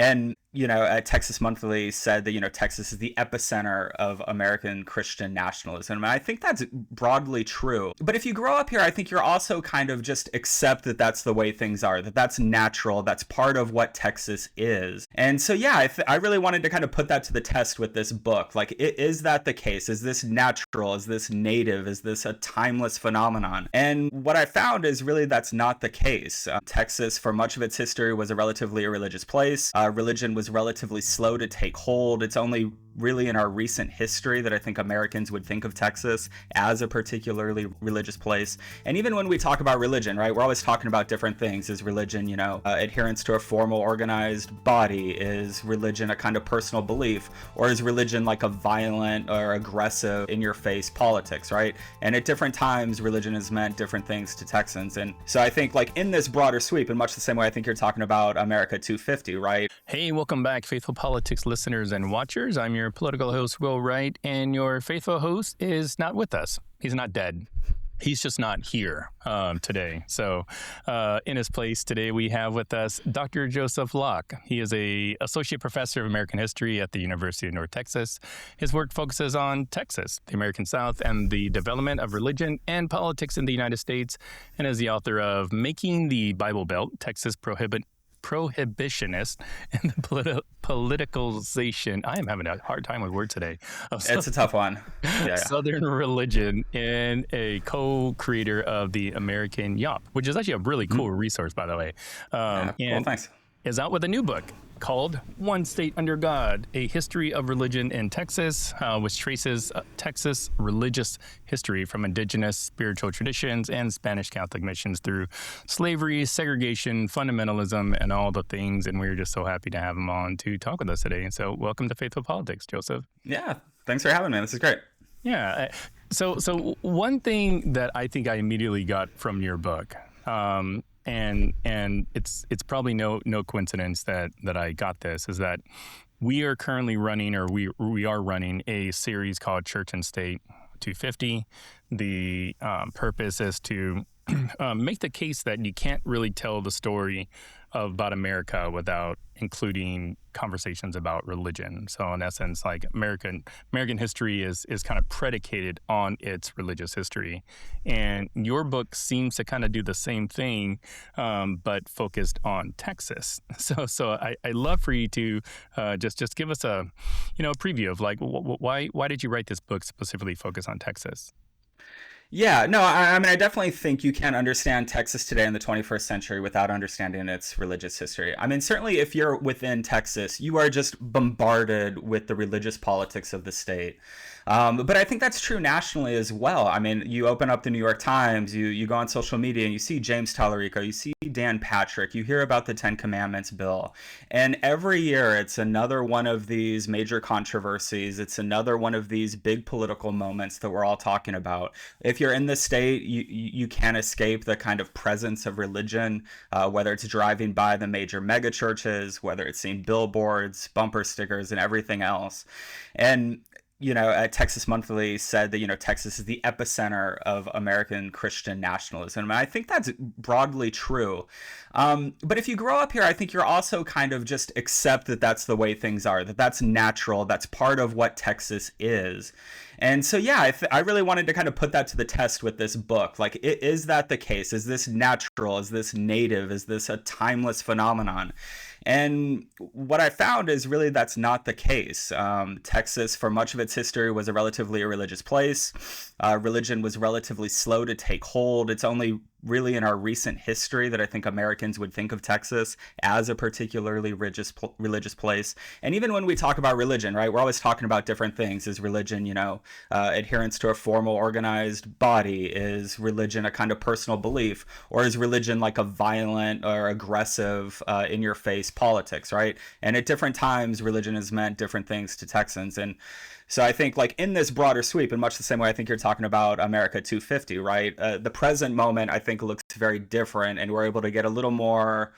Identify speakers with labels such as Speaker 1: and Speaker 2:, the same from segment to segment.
Speaker 1: And, Texas Monthly said that, Texas is the epicenter of American Christian nationalism. And I think that's broadly true. But if you grow up here, I think you're also kind of just accept that that's the way things are, that that's natural, that's part of what Texas is. And so, yeah, I really wanted to kind of put that to the test with this book. Like, is that the case? Is this natural? Is this native? Is this a timeless phenomenon? And what I found is really that's not the case. Texas, for much of its history, was a relatively irreligious place. Religion was relatively slow to take hold. It's only really in our recent history that I think Americans would think of Texas as a particularly religious place. And even when we talk about religion, right, we're always talking about different things. Is religion, adherence to a formal organized body? Is religion a kind of personal belief? Or is religion like a violent or aggressive in-your-face politics, right? And at different times, religion has meant different things to Texans. And so I think like in this broader sweep, in much the same way I think you're talking about America 250, right?
Speaker 2: Hey, welcome back, Faithful Politics listeners and watchers. I'm your political host, Will Wright, and your faithful host is not with us. He's not dead. He's just not here today. So in his place today, we have with us Dr. Joseph Locke. He is an associate professor of American history at the University of North Texas. His work focuses on Texas, the American South, and the development of religion and politics in the United States, and is the author of Making the Bible Belt, Texas Prohibitionist and the Politicalization. I am having a hard time with words today.
Speaker 1: It's a tough one. Yeah.
Speaker 2: Southern Religion, and a co-creator of the American Yawp, which is actually a really cool resource, by the way.
Speaker 1: Well, thanks.
Speaker 2: Is out with a new book called One State Under God, A History of Religion in Texas, which traces Texas religious history from indigenous spiritual traditions and Spanish Catholic missions through slavery, segregation, fundamentalism, and all the things. And we're just so happy to have him on to talk with us today. And so welcome to Faithful Politics, Joseph.
Speaker 1: Yeah, thanks for having me. This is great.
Speaker 2: Yeah. So one thing that I think I immediately got from your book, and it's probably no coincidence that I got this, is that we are currently running, or we are running a series called Church and State 250. The purpose is to make the case that you can't really tell the story about America without including conversations about religion. So in essence, like American history is kind of predicated on its religious history. And your book seems to kind of do the same thing, but focused on Texas. So I'd love for you to just give us a preview of like why did you write this book specifically focused on Texas?
Speaker 1: Yeah, no, I mean, I definitely think you can't understand Texas today in the 21st century without understanding its religious history. I mean, certainly if you're within Texas, you are just bombarded with the religious politics of the state. But I think that's true nationally as well. I mean, you open up the New York Times, you go on social media, and you see James Tallarico, you see Dan Patrick, you hear about the Ten Commandments bill. And every year, it's another one of these major controversies. It's another one of these big political moments that we're all talking about. If you're in the state, you can't escape the kind of presence of religion, whether it's driving by the major mega churches, whether it's seeing billboards, bumper stickers, and everything else. And Texas Monthly said that, Texas is the epicenter of American Christian nationalism. And I think that's broadly true. But if you grow up here, I think you're also kind of just accept that that's the way things are, that that's natural, that's part of what Texas is. And so, yeah, I really wanted to kind of put that to the test with this book. Like, is that the case? Is this natural? Is this native? Is this a timeless phenomenon? And what I found is really that's not the case. Texas, for much of its history, was a relatively irreligious place. Religion was relatively slow to take hold. It's only really in our recent history that I think Americans would think of Texas as a particularly religious place. And even when we talk about religion, right, we're always talking about different things. Is religion, adherence to a formal organized body? Is religion a kind of personal belief? Or is religion like a violent or aggressive in-your-face politics, right? And at different times, religion has meant different things to Texans. And so I think like in this broader sweep, in much the same way I think you're talking about America 250, right? The present moment, I think, looks very different, and we're able to get a little more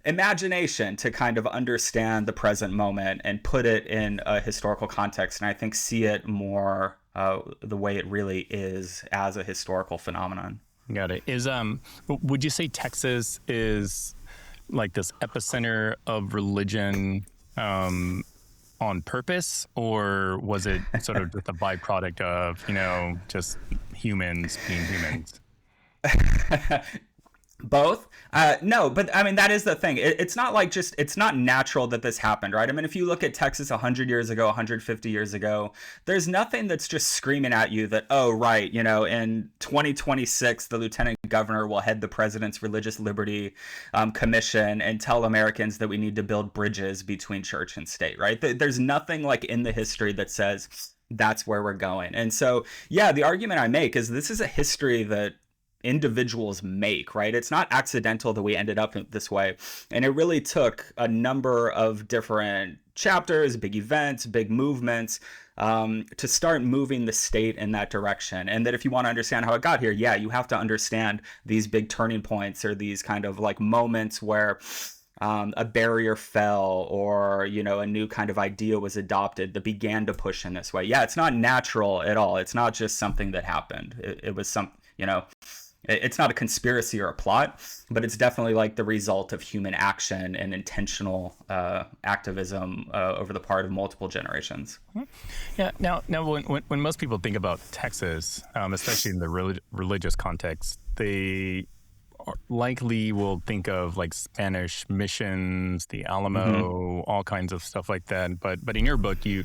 Speaker 1: imagination to kind of understand the present moment and put it in a historical context, and I think see it more the way it really is as a historical phenomenon.
Speaker 2: Got it. Would you say Texas is like this epicenter of religion on purpose, or was it sort of just a byproduct of, just humans being humans?
Speaker 1: Both. No, but I mean, that is the thing. It's not like it's not natural that this happened, right? I mean, if you look at Texas 100 years ago, 150 years ago, there's nothing that's just screaming at you that, oh, right, in 2026, the lieutenant governor will head the president's religious liberty commission and tell Americans that we need to build bridges between church and state, right? There's nothing like in the history that says that's where we're going. And so, yeah, the argument I make is this is a history that individuals make, right? It's not accidental that we ended up this way. And it really took a number of different chapters, big events, big movements to start moving the state in that direction. And that if you want to understand how it got here, yeah, you have to understand these big turning points or these kind of like moments where a barrier fell or, a new kind of idea was adopted that began to push in this way. Yeah, it's not natural at all. It's not just something that happened. It was it's not a conspiracy or a plot, but it's definitely like the result of human action and intentional activism over the part of multiple generations.
Speaker 2: Yeah. Now, when most people think about Texas, especially in the religious context, they likely will think of like Spanish missions, the Alamo, all kinds of stuff like that. But in your book, you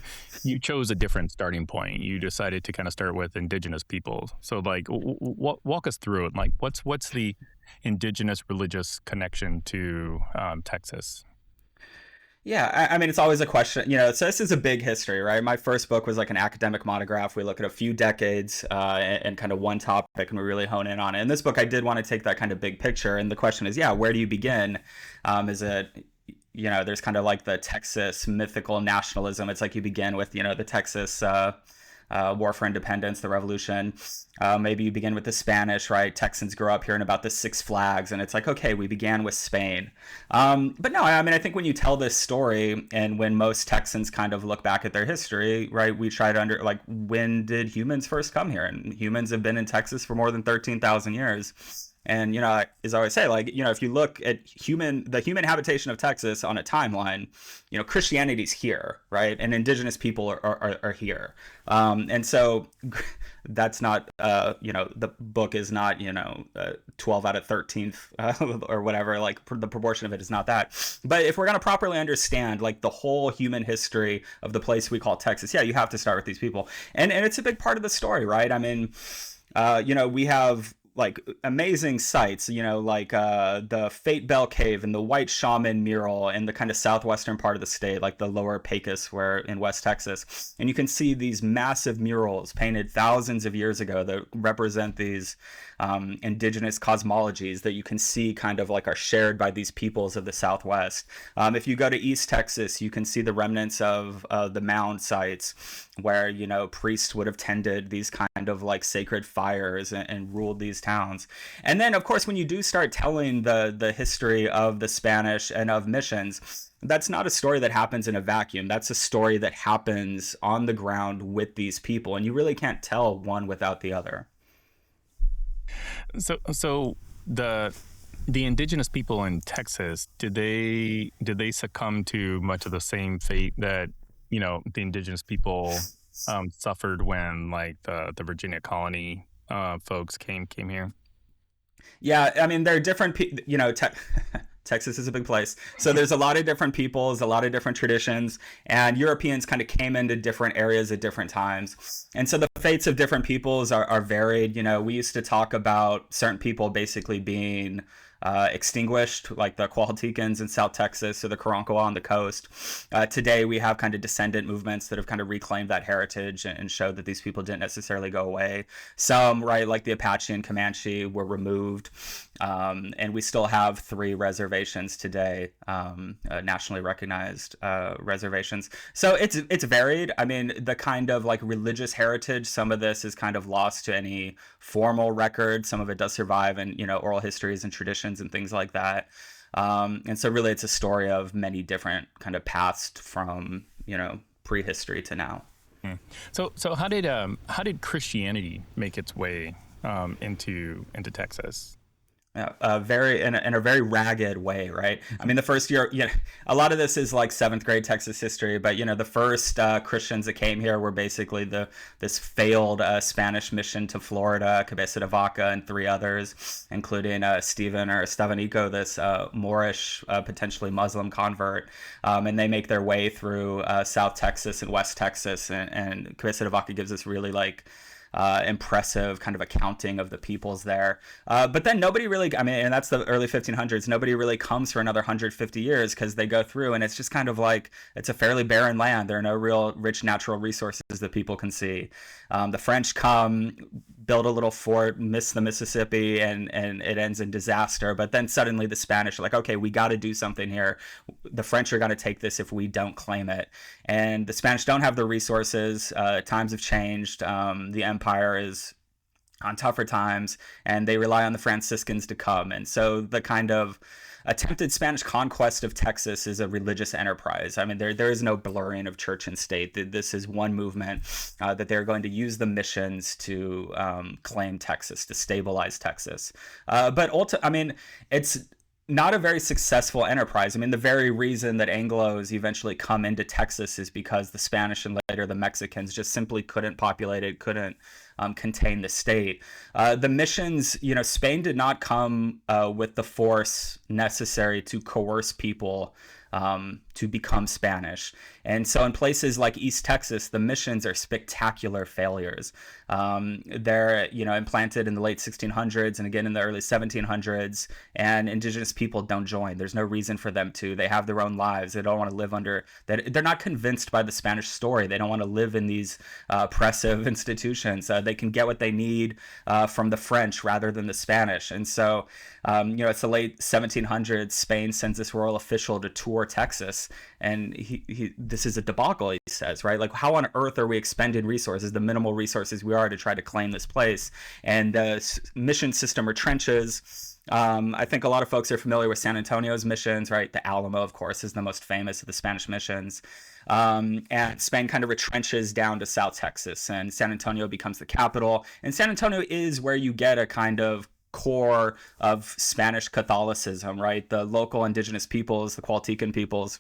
Speaker 2: chose a different starting point. You decided to kind of start with Indigenous people. So like, walk us through it. Like, what's the Indigenous religious connection to Texas?
Speaker 1: Yeah, I mean, it's always a question, so this is a big history, right? My first book was like an academic monograph. We look at a few decades and kind of one topic, and we really hone in on it. In this book, I did want to take that kind of big picture. And the question is, yeah, where do you begin? Is it, there's kind of like the Texas mythical nationalism. It's like you begin with, the Texas War for Independence, the Revolution. Maybe you begin with the Spanish, right? Texans grow up hearing about the Six Flags, and it's like, okay, we began with Spain. But no, I mean, I think when you tell this story, and when most Texans kind of look back at their history, right, we try to when did humans first come here? And humans have been in Texas for more than 13,000 years. And, as I always say, if you look at the human habitation of Texas on a timeline, Christianity's here, right? And indigenous people are here. And so that's not, the book is not, 12 out of 13th or whatever, like the proportion of it is not that. But if we're going to properly understand like the whole human history of the place we call Texas, yeah, you have to start with these people. And it's a big part of the story, right? I mean, we have like amazing sites, the Fate Bell Cave and the White Shaman mural in the kind of southwestern part of the state, like the lower Pecos, where in West Texas. And you can see these massive murals painted thousands of years ago that represent these indigenous cosmologies that you can see kind of like are shared by these peoples of the Southwest. If you go to East Texas, you can see the remnants of the mound sites where, priests would have tended these kind of like sacred fires and ruled these towns. And then, of course, when you do start telling the history of the Spanish and of missions, that's not a story that happens in a vacuum. That's a story that happens on the ground with these people. And you really can't tell one without the other.
Speaker 2: So the indigenous people in Texas, did they succumb to much of the same fate that the indigenous people suffered when like the Virginia colony folks came here?
Speaker 1: Yeah, I mean, there are different Texas is a big place. So there's a lot of different peoples, a lot of different traditions, and Europeans kind of came into different areas at different times. And so the fates of different peoples are varied. We used to talk about certain people basically being extinguished, like the Coahuiltecans in South Texas or the Karankawa on the coast. Today, we have kind of descendant movements that have kind of reclaimed that heritage and showed that these people didn't necessarily go away. Some, right, like the Apache and Comanche, were removed. And we still have 3 reservations today, nationally recognized reservations. So it's varied. I mean, the kind of like religious heritage, some of this is kind of lost to any formal record. Some of it does survive in, oral histories and traditions and things like that. And so really it's a story of many different kind of paths from, prehistory to now.
Speaker 2: So how did Christianity make its way into Texas?
Speaker 1: Yeah, very in a very ragged way, right? I mean, the first year, a lot of this is like seventh grade Texas history, but the first Christians that came here were basically this failed Spanish mission to Florida, Cabeza de Vaca, and three others, including Stephen or Estevanico, this Moorish, potentially Muslim convert, and they make their way through South Texas and West Texas, and Cabeza de Vaca gives us really like impressive kind of accounting of the peoples there. But then nobody really, I mean, and that's the early 1500s, nobody really comes for another 150 years because they go through and it's just kind of like, it's a fairly barren land. There are no real rich natural resources that people can see. The French come, build a little fort, miss the Mississippi, and it ends in disaster. But then suddenly the Spanish are like, okay, we got to do something here. The French are going to take this if we don't claim it. And the Spanish don't have the resources. Times have changed. The empire is on tougher times, and they rely on the Franciscans to come. And so the kind of attempted Spanish conquest of Texas is a religious enterprise. I mean, there is no blurring of church and state. This is one movement that they're going to use the missions to claim Texas, to stabilize Texas. But I mean, it's not a very successful enterprise. I mean, the very reason that Anglos eventually come into Texas is because the Spanish and later the Mexicans just simply couldn't populate it, couldn't contain the state. The missions, Spain did not come with the force necessary to coerce people to become Spanish. And so in places like East Texas, the missions are spectacular failures. They're, implanted in the late 1600s and again in the early 1700s, and indigenous people don't join. There's no reason for them to. They have their own lives. They don't want to live under that. They're not convinced by the Spanish story. They don't want to live in these oppressive institutions. They can get what they need from the French rather than the Spanish. And so, it's the late 1700s. Spain sends this royal official to tour Texas, and this is a debacle, he says, right? Like, how on earth are we expending resources, the minimal resources we are, to try to claim this place? And the mission system retrenches. I think a lot of folks are familiar with San Antonio's missions, right? The Alamo, of course, is the most famous of the Spanish missions. And Spain kind of retrenches down to South Texas, and San Antonio becomes the capital. And San Antonio is where you get a kind of core of Spanish Catholicism, right? The local indigenous peoples, the Cualtecan peoples,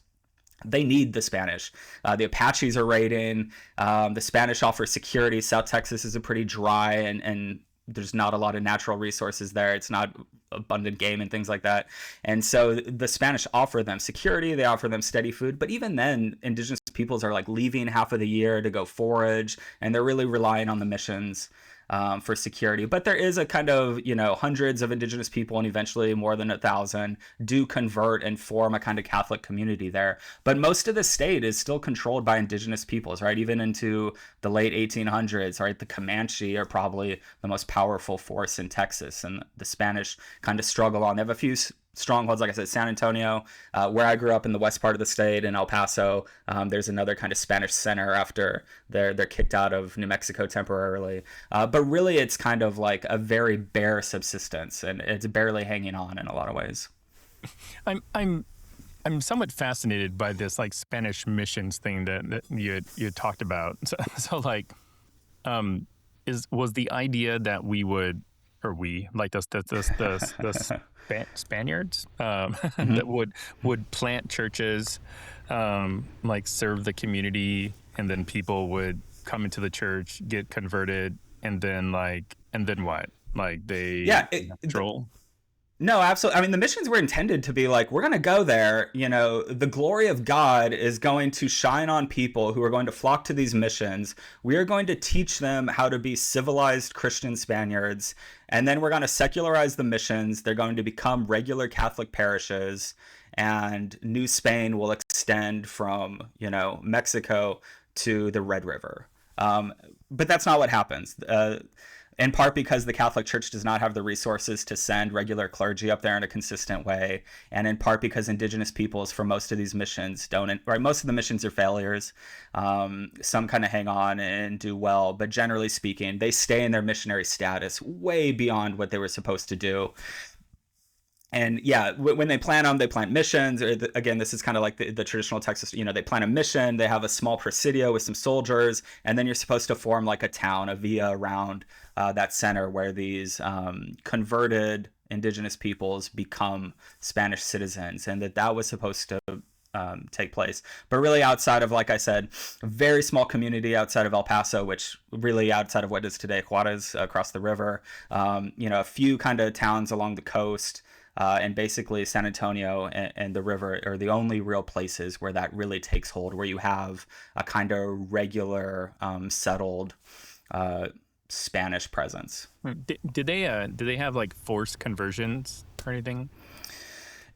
Speaker 1: they need the Spanish. The Apaches are raiding. The Spanish offer security. South Texas is a pretty dry and there's not a lot of natural resources there. It's not abundant game and things like that. And so the Spanish offer them security. They offer them steady food. But even then, indigenous peoples are like leaving half of the year to go forage, and they're really relying on the missions for security. But there is a kind of, hundreds of indigenous people, and eventually more than 1,000 do convert and form a kind of Catholic community there. But most of the state is still controlled by indigenous peoples, right? Even into the late 1800s, right? The Comanche are probably the most powerful force in Texas, and the Spanish kind of struggle on. They have a few strongholds, like I said, San Antonio, where I grew up in the west part of the state, in El Paso. There's another kind of Spanish center after they're kicked out of New Mexico temporarily. But really, it's kind of like a very bare subsistence, and it's barely hanging on in a lot of ways.
Speaker 2: I'm somewhat fascinated by this like Spanish missions thing that you talked about. So like, was the idea that we would, or we like the Spaniards that would plant churches, like serve the community, and then people would come into the church, get converted, and then what? Like they control.
Speaker 1: No, absolutely. I mean, the missions were intended to be like, we're going to go there. The glory of God is going to shine on people who are going to flock to these missions. We are going to teach them how to be civilized Christian Spaniards. And then we're going to secularize the missions. They're going to become regular Catholic parishes. And New Spain will extend from, Mexico to the Red River. But that's not what happens. In part because the Catholic Church does not have the resources to send regular clergy up there in a consistent way, and in part because indigenous peoples for most of these missions don't, right? Most of the missions are failures. Some kind of hang on and do well, but generally speaking, they stay in their missionary status way beyond what they were supposed to do. And yeah, when they plant missions. Again, this is kind of like the traditional Texas, they plant a mission, they have a small presidio with some soldiers, and then you're supposed to form like a town, a villa around that center where these converted indigenous peoples become Spanish citizens, and that was supposed to take place. But really outside of, like I said, a very small community outside of El Paso, which really outside of what is today Juarez, across the river, a few kind of towns along the coast, and basically San Antonio and the river are the only real places where that really takes hold, where you have a kind of regular, settled Spanish presence.
Speaker 2: Did they have like forced conversions or anything?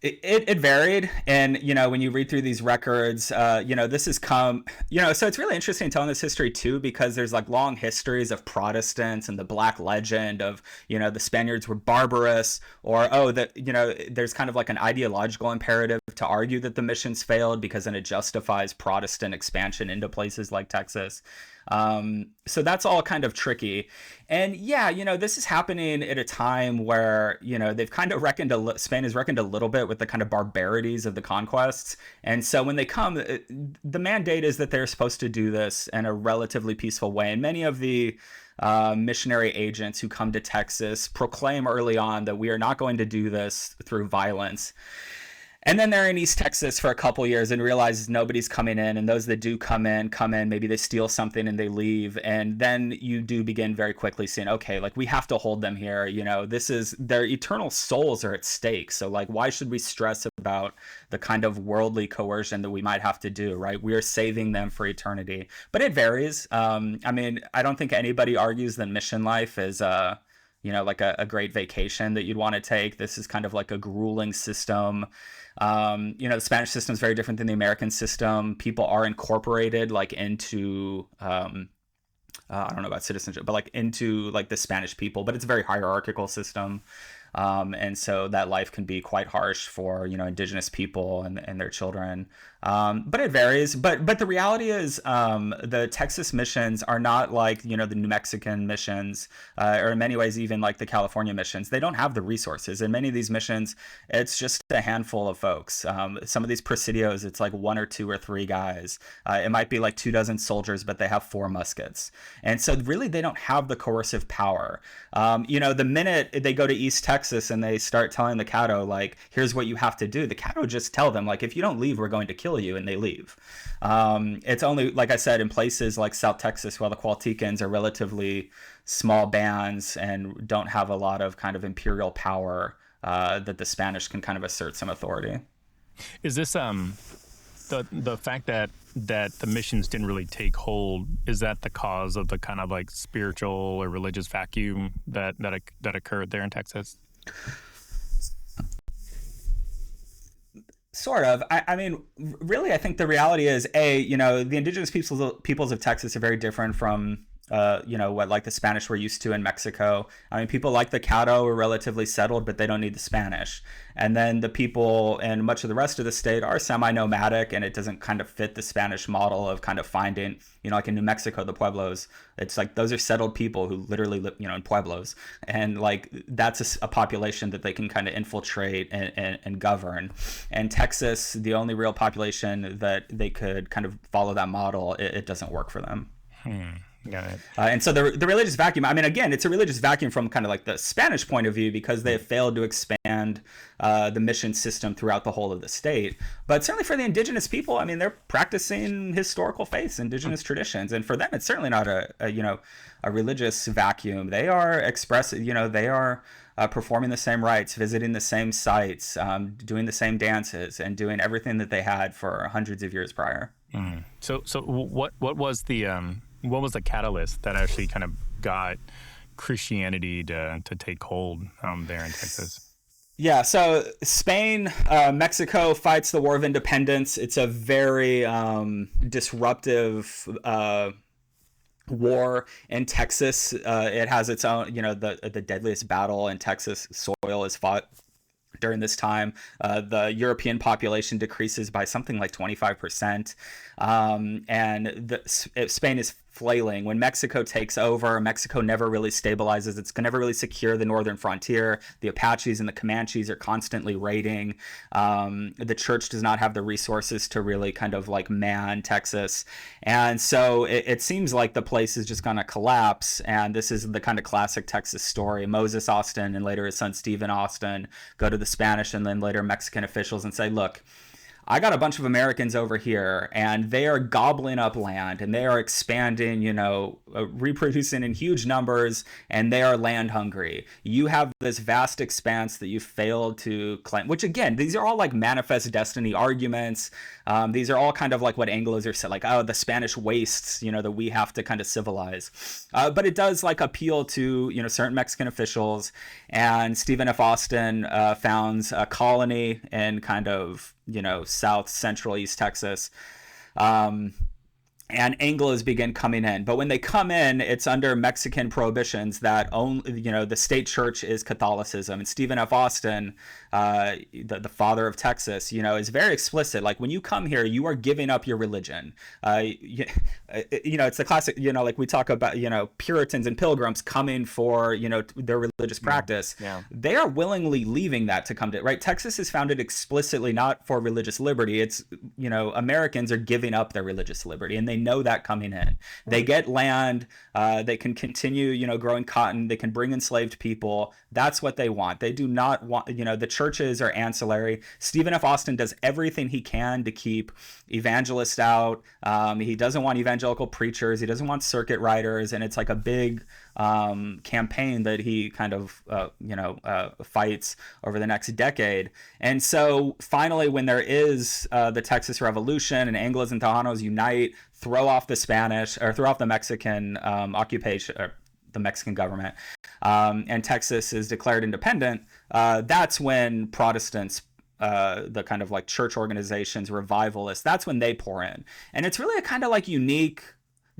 Speaker 1: It varied. And, when you read through these records, this has come, so it's really interesting telling this history too, because there's like long histories of Protestants and the Black legend of, the Spaniards were barbarous, or, there's kind of like an ideological imperative to argue that the missions failed because then it justifies Protestant expansion into places like Texas. So that's all kind of tricky. And this is happening at a time where, they've kind of Spain has reckoned a little bit with the kind of barbarities of the conquests. And so when they come, the mandate is that they're supposed to do this in a relatively peaceful way. And many of the missionary agents who come to Texas proclaim early on that we are not going to do this through violence. And then they're in East Texas for a couple years and realize nobody's coming in. And those that do come in, maybe they steal something and they leave. And then you do begin very quickly seeing, okay, like we have to hold them here. This is their eternal souls are at stake. So like, why should we stress about the kind of worldly coercion that we might have to do, right? We are saving them for eternity. But it varies. I don't think anybody argues that mission life is, like a great vacation that you'd want to take. This is kind of like a grueling system. The Spanish system is very different than the American system. People are incorporated like into, I don't know about citizenship, but like into like the Spanish people, but it's a very hierarchical system. And so that life can be quite harsh for, indigenous people and their children. But it varies. But the reality is, the Texas missions are not like, the New Mexican missions, or in many ways, even like the California missions. They don't have the resources. In many of these missions, it's just a handful of folks. Some of these presidios, it's like 1 or 2 or 3 guys. It might be like 24 soldiers, but they have 4 muskets. And so really, they don't have the coercive power. The minute they go to East Texas and they start telling the Caddo, like, here's what you have to do, the Caddo just tell them, like, if you don't leave, we're going to kill you, and they leave. It's only, like I said, in places like South Texas, while the Cuauhticans are relatively small bands and don't have a lot of kind of imperial power, that the Spanish can kind of assert some authority.
Speaker 2: Is this the fact that the missions didn't really take hold, is that the cause of the kind of like spiritual or religious vacuum that occurred there in Texas?
Speaker 1: Sort of. Really, I think the reality is, the indigenous peoples of Texas are very different from, what like the Spanish were used to in Mexico. People like the Caddo are relatively settled, but they don't need the Spanish. And then the people in much of the rest of the state are semi-nomadic, and it doesn't kind of fit the Spanish model of kind of finding, like in New Mexico, the Pueblos. It's like those are settled people who literally live, in Pueblos. And like that's a population that they can kind of infiltrate and govern. And Texas, the only real population that they could kind of follow that model, it doesn't work for them.
Speaker 2: Got it.
Speaker 1: And so the religious vacuum, again, it's a religious vacuum from kind of like the Spanish point of view, because they have failed to expand the mission system throughout the whole of the state. But certainly for the indigenous people, they're practicing historical faiths, indigenous traditions. And for them, it's certainly not a religious vacuum. They are they are performing the same rites, visiting the same sites, doing the same dances, and doing everything that they had for hundreds of years prior.
Speaker 2: Mm. So what was the catalyst that actually kind of got Christianity to take hold there in Texas?
Speaker 1: Yeah, so Spain, Mexico fights the War of Independence. It's a very disruptive war in Texas. It has its own, the deadliest battle in Texas soil is fought during this time. The European population decreases by something like 25%. And Spain is flailing. When Mexico takes over, Mexico never really stabilizes. It's never really secure the northern frontier. The Apaches and the Comanches are constantly raiding. The church does not have the resources to really kind of like man Texas. And so it seems like the place is just going to collapse. And this is the kind of classic Texas story. Moses Austin and later his son Stephen Austin go to the Spanish and then later Mexican officials and say, look, I got a bunch of Americans over here and they are gobbling up land and they are expanding, reproducing in huge numbers, and they are land hungry. You have this vast expanse that you failed to claim, which again, these are all like manifest destiny arguments. These are all kind of like what Anglos are saying, like, oh, the Spanish wastes, that we have to kind of civilize. But it does like appeal to, certain Mexican officials, and Stephen F. Austin founds a colony in kind of, South Central East Texas. And Anglos begin coming in. But when they come in, it's under Mexican prohibitions that only, the state church is Catholicism. And Stephen F. Austin, the father of Texas, is very explicit. Like, when you come here, you are giving up your religion. It's the classic, like we talk about, Puritans and Pilgrims coming for, their religious practice. Yeah. They are willingly leaving that to come to, right? Texas is founded explicitly not for religious liberty. It's, Americans are giving up their religious liberty, and they know that coming in. They get land, they can continue, growing cotton, they can bring enslaved people. That's what they want. They do not want, the churches are ancillary. Stephen F. Austin does everything he can to keep evangelists out. He doesn't want evangelical preachers. He doesn't want circuit riders. And it's like a big campaign that he kind of, fights over the next decade. And so finally, when there is the Texas Revolution and Anglos and Tejanos unite, throw off the Spanish or throw off the Mexican occupation, or the Mexican government, and Texas is declared independent, that's when Protestants, the kind of like church organizations, revivalists, that's when they pour in. And it's really a kind of like unique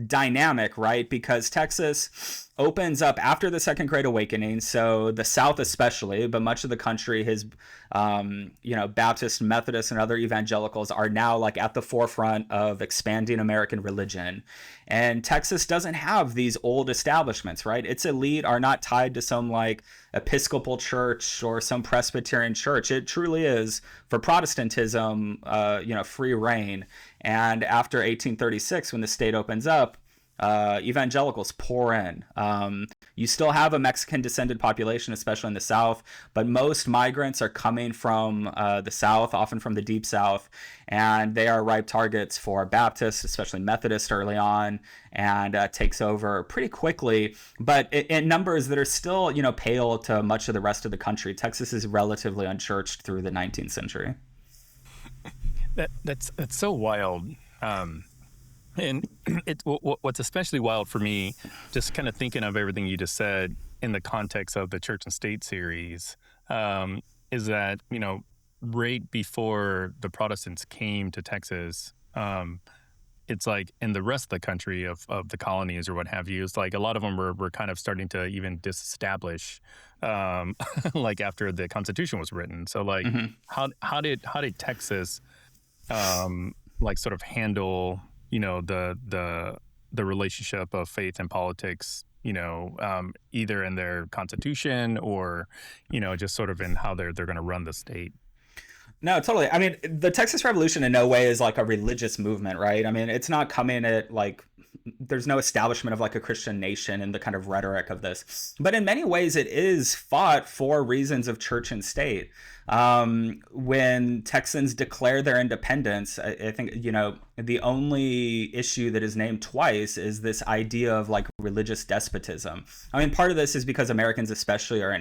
Speaker 1: dynamic, right? Because Texas opens up after the Second Great Awakening, so the South especially, but much of the country, his Baptist, Methodist, and other evangelicals are now like at the forefront of expanding American religion. And Texas doesn't have these old establishments, right? Its elite are not tied to some like Episcopal church or some Presbyterian church. It truly is, for Protestantism, free reign. And after 1836, when the state opens up, evangelicals pour in. You still have a Mexican descended population, especially in the South, but most migrants are coming from the South, often from the Deep South, and they are ripe targets for Baptists, especially Methodist early on, and takes over pretty quickly, but in numbers that are still, pale to much of the rest of the country. Texas is relatively unchurched through the 19th century.
Speaker 2: That's so wild. And what's especially wild for me, just kind of thinking of everything you just said in the context of the Church and State series, is that, right before the Protestants came to Texas, it's like in the rest of the country of the colonies or what have you, it's like a lot of them were kind of starting to even disestablish, like after the Constitution was written. So like, how did Texas, like sort of handle, the relationship of faith and politics, either in their constitution or, just sort of in how they're going to run the state?
Speaker 1: No, totally. I mean, the Texas Revolution in no way is like a religious movement, right? I mean, it's not coming at like, there's no establishment of like a Christian nation in the kind of rhetoric of this. But in many ways, it is fought for reasons of church and state. When Texans declare their independence, I think, the only issue that is named twice is this idea of like religious despotism. I mean, part of this is because Americans especially are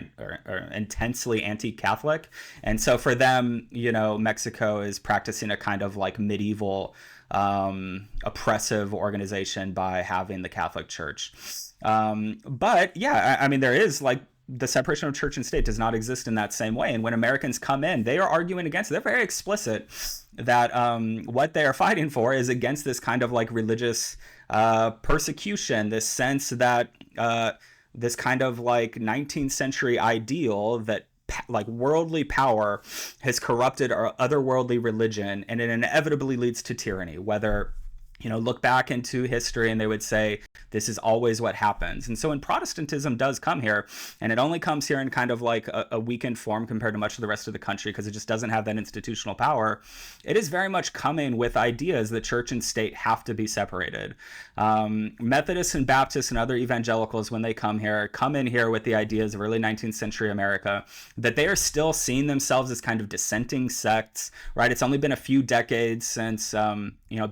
Speaker 1: intensely anti-Catholic. And so for them, Mexico is practicing a kind of like medieval oppressive organization by having the Catholic Church. But yeah, I mean, there is like the separation of church and state does not exist in that same way. And when Americans come in, they are arguing against it. They're very explicit that what they are fighting for is against this kind of like religious persecution, this sense that this kind of like 19th century ideal that like worldly power has corrupted our otherworldly religion, and it inevitably leads to tyranny, whether look back into history and they would say this is always what happens. And so when Protestantism does come here, and it only comes here in kind of like a weakened form compared to much of the rest of the country because it just doesn't have that institutional power, it is very much coming with ideas that church and state have to be separated. Methodists and Baptists and other evangelicals, when they come in here with the ideas of early 19th century America, that they are still seeing themselves as kind of dissenting sects, right? It's only been a few decades since,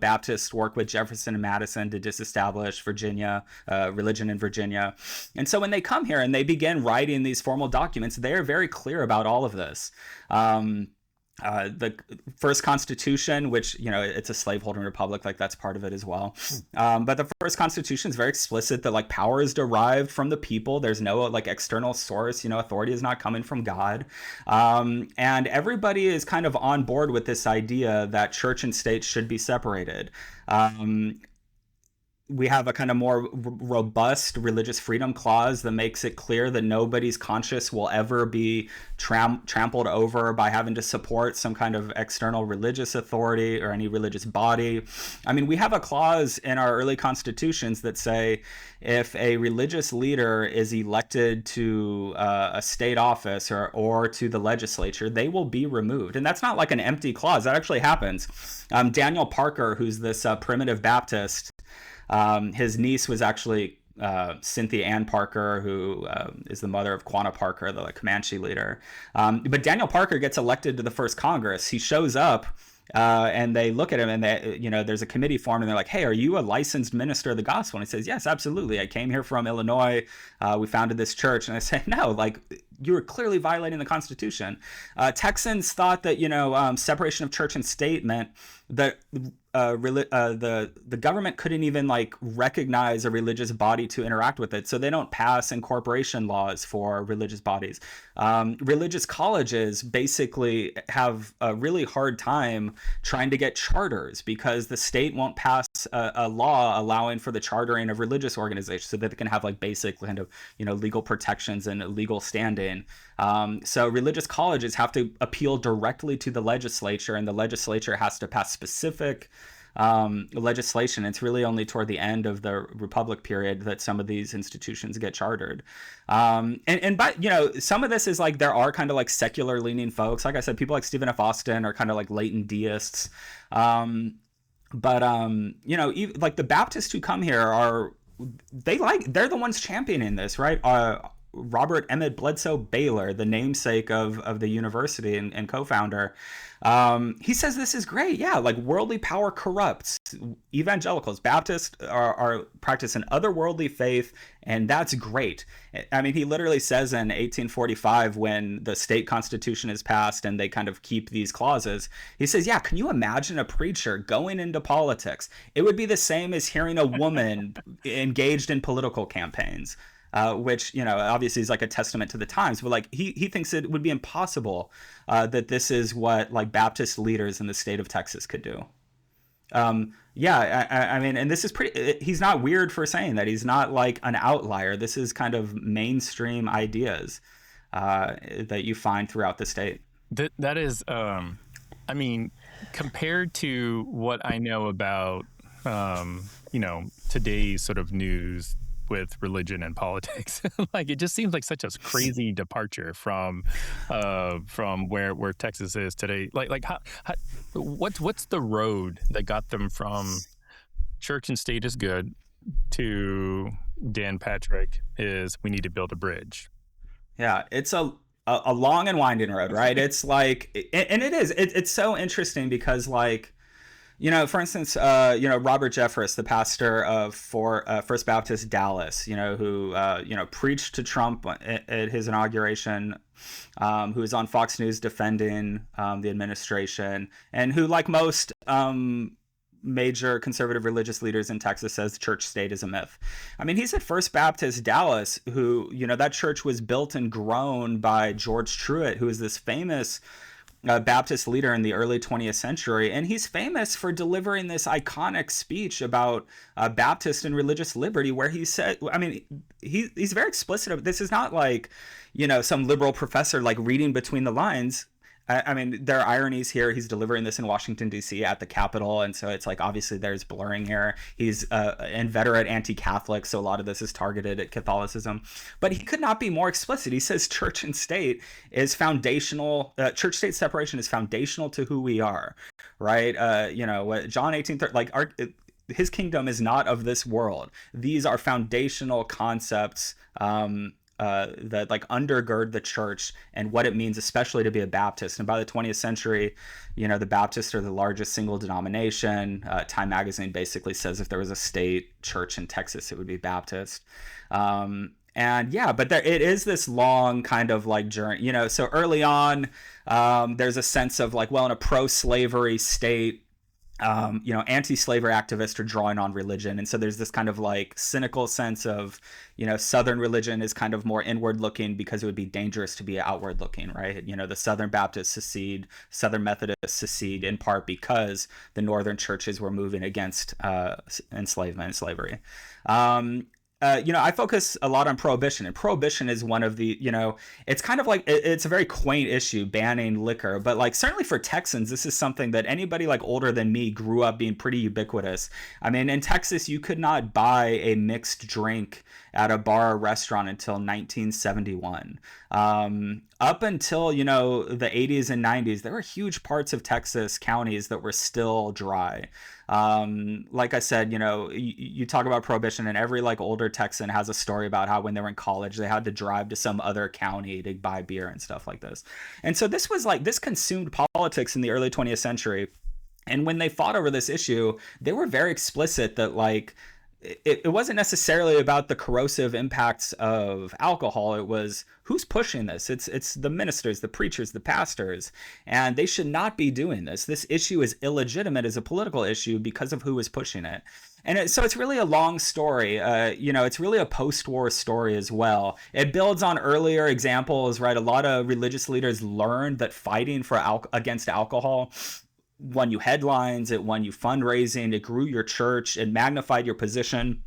Speaker 1: Baptists worked with Jefferson and Madison to disestablish Virginia, religion in Virginia. And so when they come here and they begin writing these formal documents, they're very clear about all of this. The first Constitution, which, it's a slaveholding republic, like that's part of it as well. But the first Constitution is very explicit that like power is derived from the people. There's no like external source, authority is not coming from God. And everybody is kind of on board with this idea that church and state should be separated. We have a kind of more robust religious freedom clause that makes it clear that nobody's conscience will ever be trampled over by having to support some kind of external religious authority or any religious body. I mean, we have a clause in our early constitutions that say if a religious leader is elected to a state office or to the legislature, they will be removed. And that's not like an empty clause. That actually happens. Daniel Parker, who's this primitive Baptist, his niece was actually Cynthia Ann Parker, who is the mother of Quanah Parker, the Comanche leader. But Daniel Parker gets elected to the first Congress. He shows up and they look at him and there's a committee formed and they're like, hey, are you a licensed minister of the gospel? And he says, yes, absolutely. I came here from Illinois. We founded this church. And I say, no, like you were clearly violating the Constitution. Texans thought that, separation of church and state meant that the government couldn't even like recognize a religious body to interact with it, so they don't pass incorporation laws for religious bodies. Religious colleges basically have a really hard time trying to get charters because the state won't pass a law allowing for the chartering of religious organizations so that they can have like basic kind of legal protections and legal standing. So religious colleges have to appeal directly to the legislature, and the legislature has to pass specific legislation. It's really only toward the end of the Republic period that some of these institutions get chartered. But some of this is like there are kind of like secular leaning folks. Like I said, people like Stephen F. Austin are kind of like latent deists. Like the Baptists who come here they're the ones championing this, right? Robert Emmett Bledsoe Baylor, the namesake of the university and co-founder, he says this is great. Yeah, like worldly power corrupts. Evangelicals, Baptists are practicing otherworldly faith, and that's great. I mean, he literally says in 1845, when the state constitution is passed and they kind of keep these clauses, he says, yeah, can you imagine a preacher going into politics? It would be the same as hearing a woman engaged in political campaigns. Which, obviously is like a testament to the times, but like he thinks it would be impossible that this is what like Baptist leaders in the state of Texas could do. I mean, and this is he's not weird for saying that. He's not like an outlier. This is kind of mainstream ideas that you find throughout the state.
Speaker 2: That is, I mean, compared to what I know about, today's sort of news with religion and politics, like it just seems like such a crazy departure from where Texas is today. Like what's the road that got them from church and state is good to Dan Patrick is we need to build a bridge?
Speaker 1: Yeah, it's a long and winding road, right? It's like, and it's so interesting because like, for instance, Robert Jeffress, the pastor of First Baptist Dallas, who, preached to Trump at his inauguration, who was on Fox News defending the administration, and who, like most major conservative religious leaders in Texas, says church state is a myth. I mean, he's at First Baptist Dallas, who, that church was built and grown by George Truett, who is this famous Baptist leader in the early 20th century, and he's famous for delivering this iconic speech about Baptist and religious liberty, where he said, I mean, he's very explicit. This is not like, some liberal professor like reading between the lines. I mean, there are ironies here. He's delivering this in Washington, D.C. at the Capitol. And so it's like, obviously, there's blurring here. He's inveterate anti Catholic. So a lot of this is targeted at Catholicism. But he could not be more explicit. He says church and state is foundational. Church state separation is foundational to who we are, right? John 18, like, his kingdom is not of this world. These are foundational concepts that like undergird the church and what it means, especially to be a Baptist. And by the 20th century, the Baptists are the largest single denomination. Time magazine basically says if there was a state church in Texas, it would be Baptist. And yeah, but it is this long kind of like journey, so early on, there's a sense of like, well, in a pro-slavery state, anti-slavery activists are drawing on religion. And so there's this kind of like cynical sense of, Southern religion is kind of more inward looking because it would be dangerous to be outward looking, right? The Southern Baptists secede, Southern Methodists secede in part because the Northern churches were moving against enslavement and slavery. I focus a lot on prohibition, and prohibition is one of the, it's kind of like, it's a very quaint issue, banning liquor, but like certainly for Texans, this is something that anybody like older than me grew up being pretty ubiquitous. I mean, in Texas, you could not buy a mixed drink at a bar or restaurant until 1971. Up until, the 80s and 90s, there were huge parts of Texas counties that were still dry. Like I said, you talk about prohibition, and every like older Texan has a story about how when they were in college, they had to drive to some other county to buy beer and stuff like this. And so this consumed politics in the early 20th century. And when they fought over this issue, they were very explicit that like, it wasn't necessarily about the corrosive impacts of alcohol. It was who's pushing this. It's the ministers, the preachers, the pastors, and they should not be doing this. This issue is illegitimate as a political issue because of who is pushing it. And so it's really a long story. It's really a post-war story as well. It builds on earlier examples, right? A lot of religious leaders learned that fighting against alcohol won you headlines, it won you fundraising, it grew your church, it magnified your position.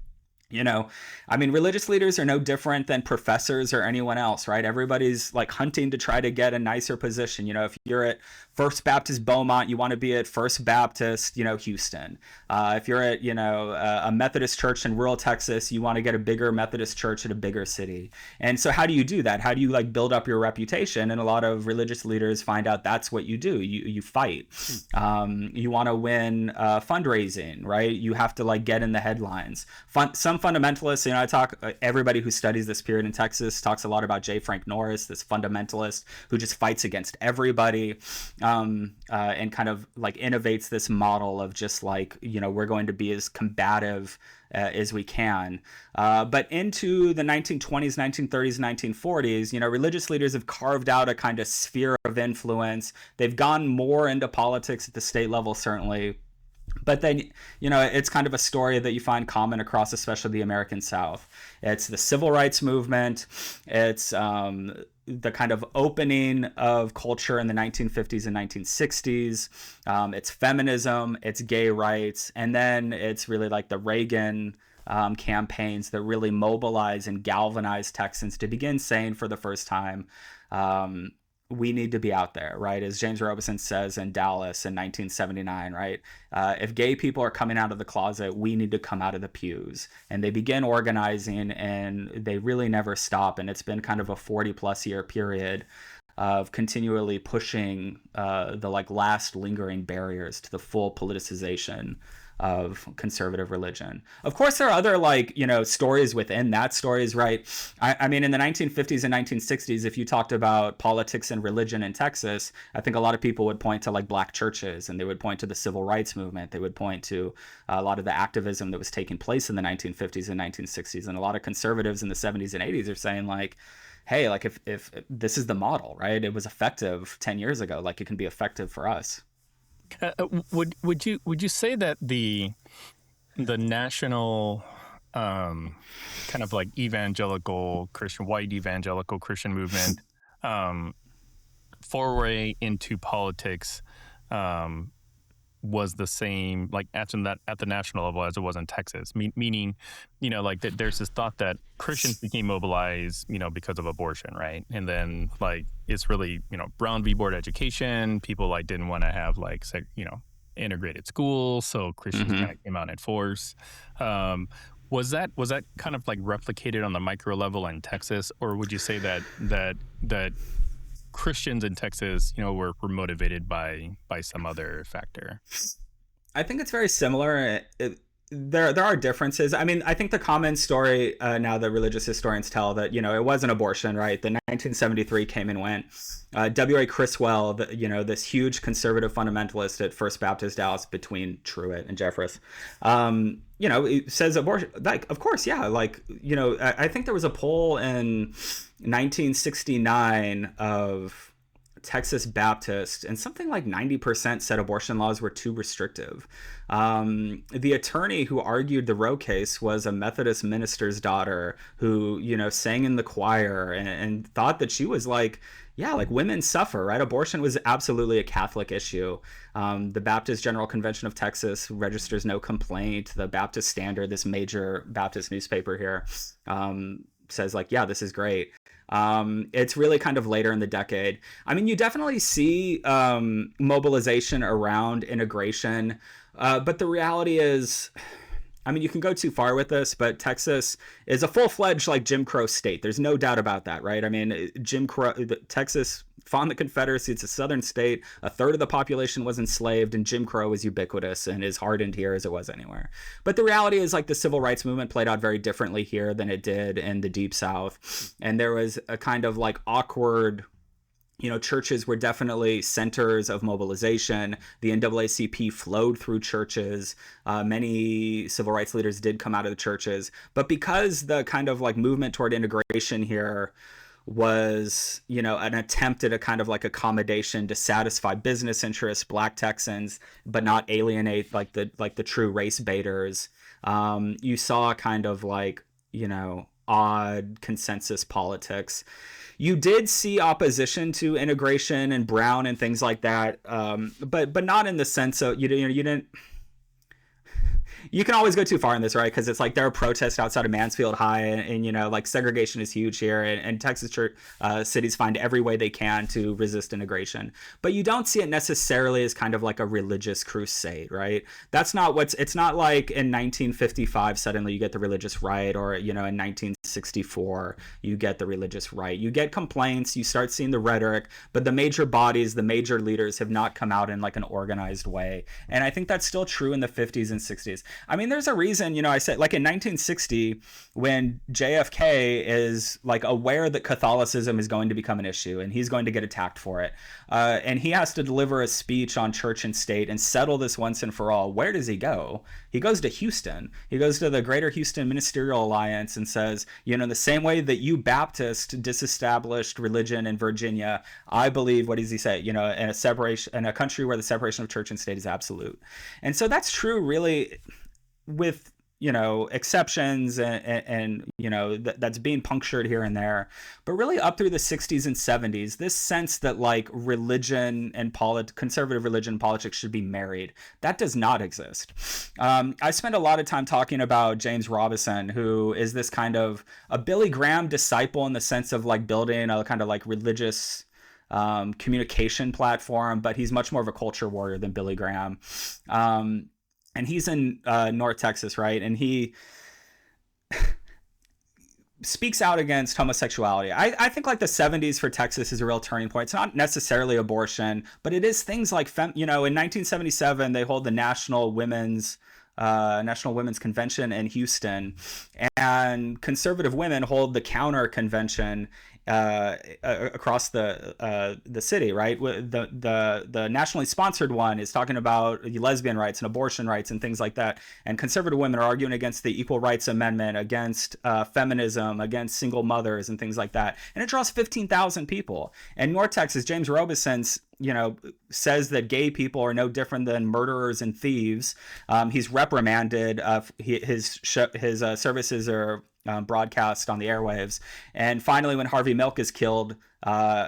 Speaker 1: Religious leaders are no different than professors or anyone else, right? Everybody's like hunting to try to get a nicer position. If you're at First Baptist Beaumont, you want to be at First Baptist, Houston. If you're at, a Methodist church in rural Texas, you want to get a bigger Methodist church at a bigger city. And so how do you do that? How do you like build up your reputation? And a lot of religious leaders find out that's what you do. You fight. You want to win fundraising, right? You have to like get in the headlines. Some fundamentalists, everybody who studies this period in Texas talks a lot about J. Frank Norris, this fundamentalist who just fights against everybody, and kind of like innovates this model of just like, we're going to be as combative as we can. But into the 1920s, 1930s, 1940s, religious leaders have carved out a kind of sphere of influence. They've gone more into politics at the state level, certainly. But then, it's kind of a story that you find common across, especially the American South. It's the civil rights movement. It's the kind of opening of culture in the 1950s and 1960s. It's feminism, it's gay rights, and then it's really like the Reagan campaigns that really mobilize and galvanize Texans to begin saying for the first time, we need to be out there, right? As James Robison says in Dallas in 1979, right? If gay people are coming out of the closet, we need to come out of the pews. And they begin organizing, and they really never stop. And it's been kind of a 40+ year period of continually pushing the like last lingering barriers to the full politicization of conservative religion. Of course, there are other like, stories within that stories, right? I mean, in the 1950s and 1960s, if you talked about politics and religion in Texas, I think a lot of people would point to like black churches, and they would point to the civil rights movement. They would point to a lot of the activism that was taking place in the 1950s and 1960s. And a lot of conservatives in the 70s and 80s are saying like, hey, like if this is the model, right? It was effective 10 years ago, like it can be effective for us.
Speaker 2: Would you say that the national kind of like evangelical Christian, white evangelical Christian movement foray into politics was the same, like at the national level as it was in Texas. Meaning, like that there's this thought that Christians became mobilized, because of abortion, right? And then like it's really, Brown v. Board education. People like didn't want to have like integrated schools, so Christians kind of came out in force. Was that kind of like replicated on the micro level in Texas, or would you say that Christians in Texas, were motivated by some other factor?
Speaker 1: I think it's very similar. There are differences. I mean, I think the common story now that religious historians tell that, it was an abortion, right? The 1973 came and went. W.A. Criswell, this huge conservative fundamentalist at First Baptist Dallas between Truett and Jeffress, it says abortion, like, of course, yeah. Like, I think there was a poll in 1969 of Texas Baptist, and something like 90% said abortion laws were too restrictive. The attorney who argued the Roe case was a Methodist minister's daughter who, sang in the choir and thought that she was like, yeah, like women suffer, right? Abortion was absolutely a Catholic issue. The Baptist General Convention of Texas registers no complaint. The Baptist Standard, this major Baptist newspaper here, says like, yeah, this is great. It's really kind of later in the decade. I mean, you definitely see mobilization around integration, but the reality is, I mean, you can go too far with this, but Texas is a full-fledged like Jim Crow state. There's no doubt about that, right? I mean, Texas fought the Confederacy. It's a southern state. A third of the population was enslaved, and Jim Crow is ubiquitous and is hardened here as it was anywhere. But the reality is, like, the civil rights movement played out very differently here than it did in the Deep South. And there was a kind of like awkward, churches were definitely centers of mobilization. The NAACP flowed through churches. Many civil rights leaders did come out of the churches. But because the kind of like movement toward integration here was, an attempt at a kind of like accommodation to satisfy business interests, Black Texans, but not alienate like the true race baiters, you saw kind of like, odd consensus politics. You did see opposition to integration and Brown and things like that, but not in the sense of you didn't. You can always go too far in this, right? Because it's like there are protests outside of Mansfield High, and like segregation is huge here, and Texas church cities find every way they can to resist integration. But you don't see it necessarily as kind of like a religious crusade, right? That's not it's not like in 1955 suddenly you get the religious right, or in 1964 you get the religious right. You get complaints, you start seeing the rhetoric, but the major bodies, the major leaders have not come out in like an organized way. And I think that's still true in the 50s and 60s. I mean, there's a reason, I said, like in 1960, when JFK is like aware that Catholicism is going to become an issue and he's going to get attacked for it, and he has to deliver a speech on church and state and settle this once and for all. Where does he go? He goes to Houston. He goes to the Greater Houston Ministerial Alliance and says, the same way that you Baptists disestablished religion in Virginia, I believe, what does he say? In a country where the separation of church and state is absolute. And so that's true, really, with exceptions and that's being punctured here and there, but really up through the 60s and 70s, this sense that like religion and conservative religion and politics should be married, that does not exist. I spent a lot of time talking about James Robison, who is this kind of a Billy Graham disciple in the sense of like building a kind of like religious communication platform, but he's much more of a culture warrior than Billy Graham. And he's in North Texas, right? And he speaks out against homosexuality. I think like the 70s for Texas is a real turning point. It's not necessarily abortion, but it is things like, in 1977, they hold the National Women's Convention in Houston, and conservative women hold the counter convention across the city, right? The nationally sponsored one is talking about lesbian rights and abortion rights and things like that. And conservative women are arguing against the Equal Rights Amendment, against feminism, against single mothers and things like that. And it draws 15,000 people. And North Texas, James Robison's says that gay people are no different than murderers and thieves. He's reprimanded. His services are broadcast on the airwaves. And finally, when Harvey Milk is killed,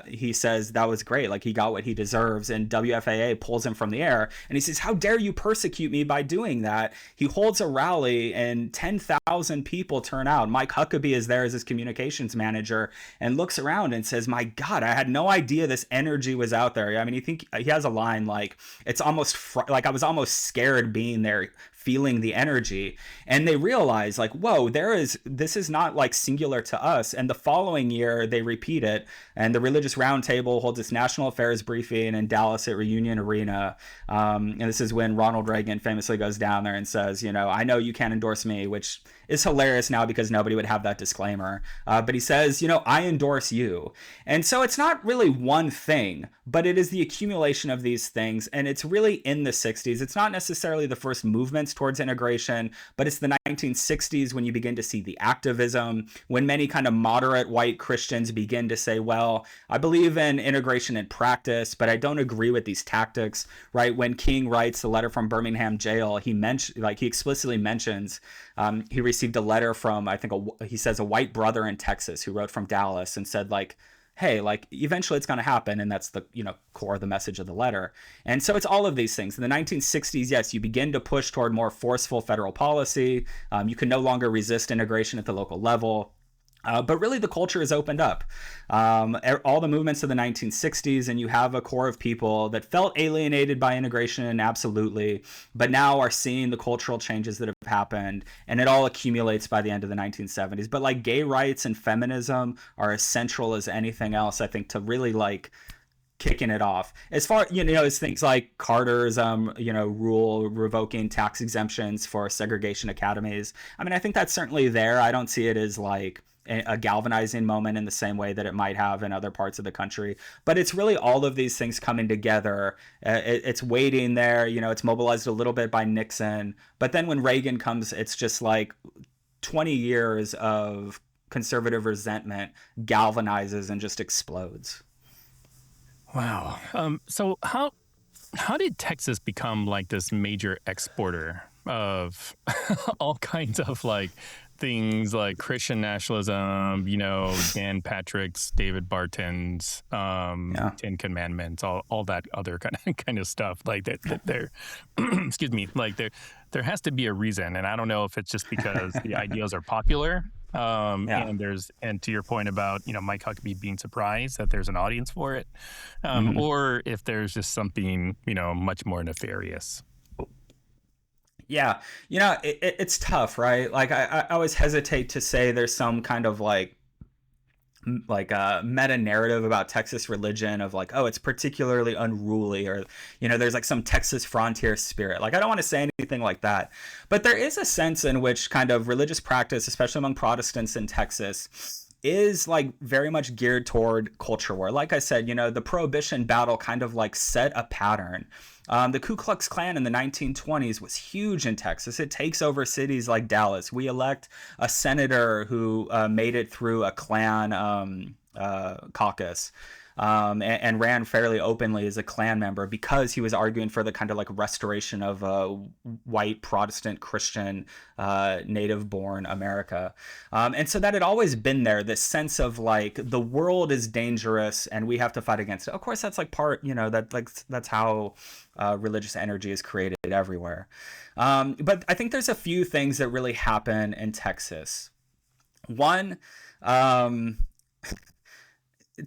Speaker 1: he says that was great. Like, he got what he deserves. And WFAA pulls him from the air. And he says, how dare you persecute me by doing that? He holds a rally and 10,000 people turn out. Mike Huckabee is there as his communications manager and looks around and says, my God, I had no idea this energy was out there. I mean, he has a line like, it's almost like I was almost scared being there, feeling the energy. And they realize, like, whoa, this is not like singular to us. And the following year they repeat it, and the Religious Roundtable holds its national affairs briefing in Dallas at Reunion Arena. And this is when Ronald Reagan famously goes down there and says, I know you can't endorse me, which is hilarious now because nobody would have that disclaimer. But he says, I endorse you. And so it's not really one thing, but it is the accumulation of these things. And it's really in the 60s. It's not necessarily the first movements towards integration, but it's the 1960s when you begin to see the activism, when many kind of moderate white Christians begin to say, well, I believe in integration in practice, but I don't agree with these tactics, right? When King writes the letter from Birmingham jail, he explicitly mentions he received a letter from, I think he says, a white brother in Texas who wrote from Dallas and said, like, hey, like, eventually it's going to happen. And that's the, core of the message of the letter. And so it's all of these things. In the 1960s, yes, you begin to push toward more forceful federal policy. You can no longer resist integration at the local level. But really, the culture has opened up. All the movements of the 1960s, and you have a core of people that felt alienated by integration, absolutely, but now are seeing the cultural changes that have happened, and it all accumulates by the end of the 1970s. But like, gay rights and feminism are as central as anything else, I think, to really like kicking it off. As far as things like Carter's rule revoking tax exemptions for segregation academies. I mean, I think that's certainly there. I don't see it as like a galvanizing moment in the same way that it might have in other parts of the country. But it's really all of these things coming together. It's waiting there, it's mobilized a little bit by Nixon. But then when Reagan comes, it's just like 20 years of conservative resentment galvanizes and just explodes.
Speaker 2: Wow. So how did Texas become like this major exporter of all kinds of like things like Christian nationalism, Dan Patrick's, David Barton's, Ten Commandments, all that other kind of stuff. Like that there, excuse me, like there has to be a reason, and I don't know if it's just because the ideas are popular. And to your point about, Mike Huckabee being surprised that there's an audience for it, or if there's just something, much more nefarious.
Speaker 1: Yeah. It's tough, right? Like, I always hesitate to say there's some kind of like a meta narrative about Texas religion of like, oh, it's particularly unruly, or, there's like some Texas frontier spirit. Like, I don't want to say anything like that, but there is a sense in which kind of religious practice, especially among Protestants in Texas, is like very much geared toward culture war. Like I said, the Prohibition battle kind of like set a pattern. The Ku Klux Klan in the 1920s was huge in Texas. It takes over cities like Dallas. We elect a senator who made it through a Klan caucus. And ran fairly openly as a Klan member because he was arguing for the kind of like restoration of white Protestant Christian native-born America. And so that had always been there, this sense of like the world is dangerous and we have to fight against it. Of course, that's like part, that's how religious energy is created everywhere. But I think there's a few things that really happen in Texas. One,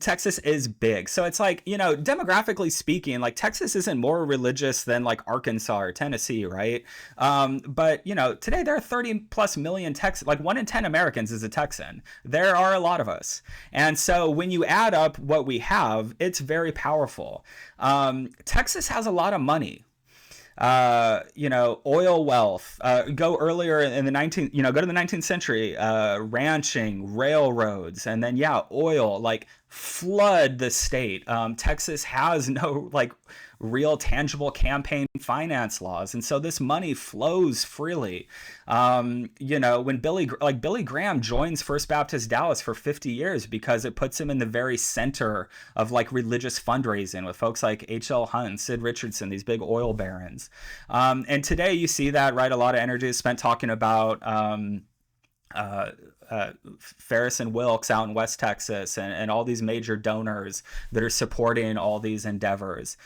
Speaker 1: Texas is big. So it's like, demographically speaking, like Texas isn't more religious than like Arkansas or Tennessee, right? But, today there are 30 plus million Texans, like 1 in 10 Americans is a Texan. There are a lot of us. And so when you add up what we have, it's very powerful. Texas has a lot of money. Oil wealth, go earlier in the go to the 19th century, ranching, railroads, and then, oil, like flood the state. Texas has no like real tangible campaign finance laws. And so this money flows freely. When Billy Graham joins First Baptist Dallas for 50 years because it puts him in the very center of like religious fundraising with folks like H.L. Hunt, Sid Richardson, these big oil barons. And today you see that, right? A lot of energy is spent talking about Ferris and Wilkes out in West Texas, and all these major donors that are supporting all these endeavors.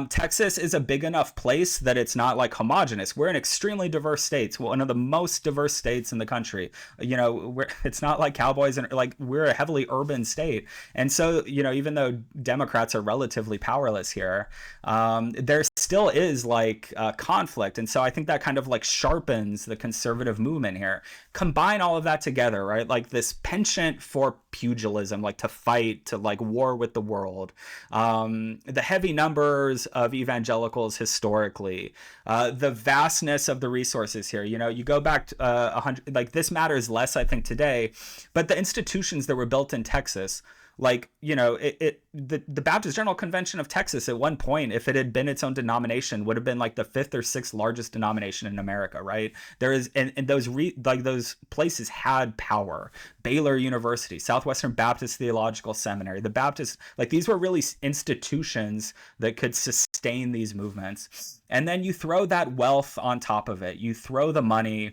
Speaker 1: Texas is a big enough place that it's not like homogenous. We're an extremely diverse states, one of the most diverse states in the country. It's not like cowboys, and like we're a heavily urban state. And so, even though Democrats are relatively powerless here, there still is like conflict. And so I think that kind of like sharpens the conservative movement here. Combine all of that together, right? Like this penchant for pugilism, like to fight, to like war with the world. The heavy numbers of evangelicals historically, the vastness of the resources here. You go back to 100, like this matters less, I think, today, but the institutions that were built in Texas, like, the Baptist General Convention of Texas at one point, if it had been its own denomination, would have been like the 5th or 6th largest denomination in America, right? There is, and those places had power. Baylor University, Southwestern Baptist Theological Seminary, the Baptist, like these were really institutions that could sustain these movements. And then you throw that wealth on top of it, you throw the money.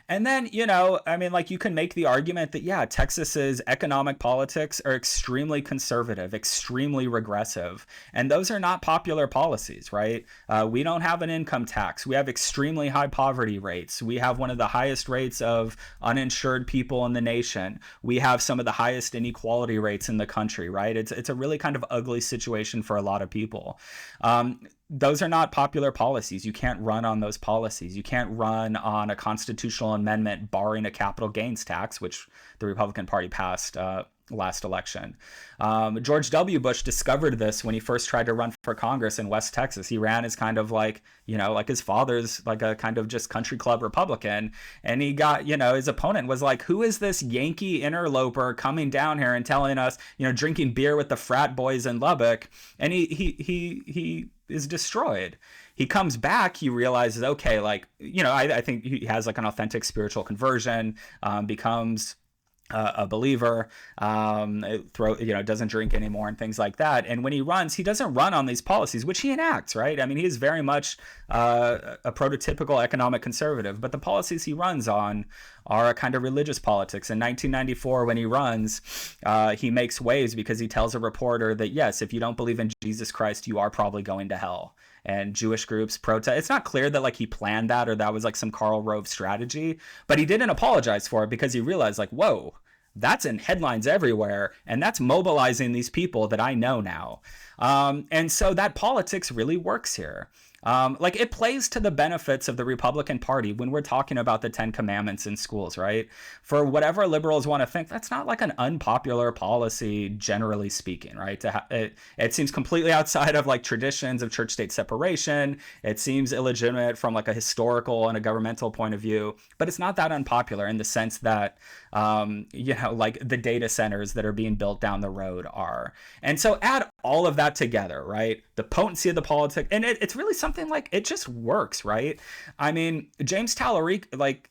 Speaker 1: And then, you can make the argument that, yeah, Texas's economic politics are extremely conservative, extremely regressive. And those are not popular policies, right? We don't have an income tax. We have extremely high poverty rates. We have one of the highest rates of uninsured people in the nation. We have some of the highest inequality rates in the country, right? It's a really kind of ugly situation for a lot of people. Those are not popular policies. You can't run on those policies. You can't run on a constitutional amendment barring a capital gains tax, which the Republican Party passed last election. George W. Bush discovered this when he first tried to run for Congress in West Texas. He ran as kind of like, like his father's like a kind of just country club Republican. And he got, his opponent was like, who is this Yankee interloper coming down here and telling us, drinking beer with the frat boys in Lubbock? And he is destroyed. He comes back, he realizes, okay, like, I think he has like an authentic spiritual conversion, becomes a believer, doesn't drink anymore and things like that. And when he runs, he doesn't run on these policies, which he enacts, right? I mean, he is very much a prototypical economic conservative, but the policies he runs on are a kind of religious politics. In 1994, when he runs, he makes waves because he tells a reporter that, yes, if you don't believe in Jesus Christ, you are probably going to hell. And Jewish groups protest. It's not clear that like he planned that or that was like some Karl Rove strategy, but he didn't apologize for it because he realized like, whoa, that's in headlines everywhere. And that's mobilizing these people that I know now. And so that politics really works here. It plays to the benefits of the Republican Party when we're talking about the 10 Commandments in schools, right? For whatever liberals want to think, that's not like an unpopular policy, generally speaking, right? It seems completely outside of like traditions of church-state separation. It seems illegitimate from like a historical and a governmental point of view, but it's not that unpopular in the sense that, like the data centers that are being built down the road are. And so add all of that together, right? The potency of the politics, and it's really something like it just works, right? I mean, James Talarico, like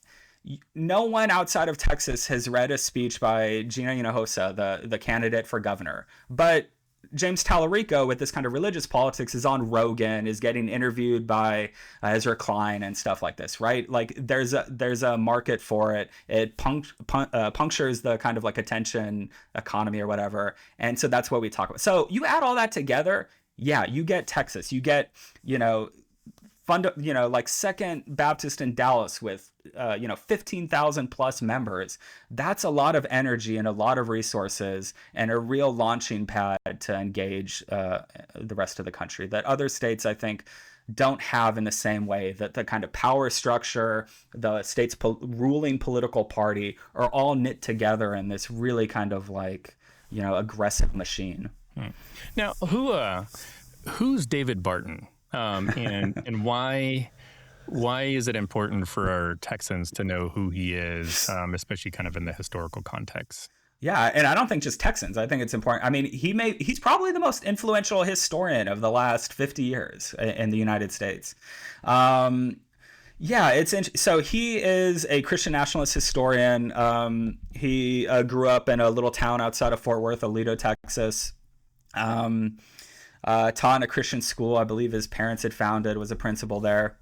Speaker 1: no one outside of Texas has read a speech by Gina Hinojosa, the candidate for governor, but James Talarico, with this kind of religious politics, is on Rogan, is getting interviewed by Ezra Klein and stuff like this, right? Like there's a market for it. It punctures the kind of like attention economy or whatever. And so that's what we talk about. So you add all that together, yeah, you get Texas. You get, like Second Baptist in Dallas with, 15,000 plus members. That's a lot of energy and a lot of resources and a real launching pad to engage the rest of the country that other states, I think, don't have in the same way. That the kind of power structure, the state's ruling political party are all knit together in this really kind of like, aggressive machine.
Speaker 2: Now, who's David Barton? And why is it important for our Texans to know who he is, especially kind of in the historical context?
Speaker 1: Yeah, and I don't think just Texans. I think it's important. I mean, he's probably the most influential historian of the last 50 years in the United States. Yeah, so he is a Christian nationalist historian. He grew up in a little town outside of Fort Worth, Aledo, Texas. Taught in a Christian school, I believe his parents had founded, was a principal there.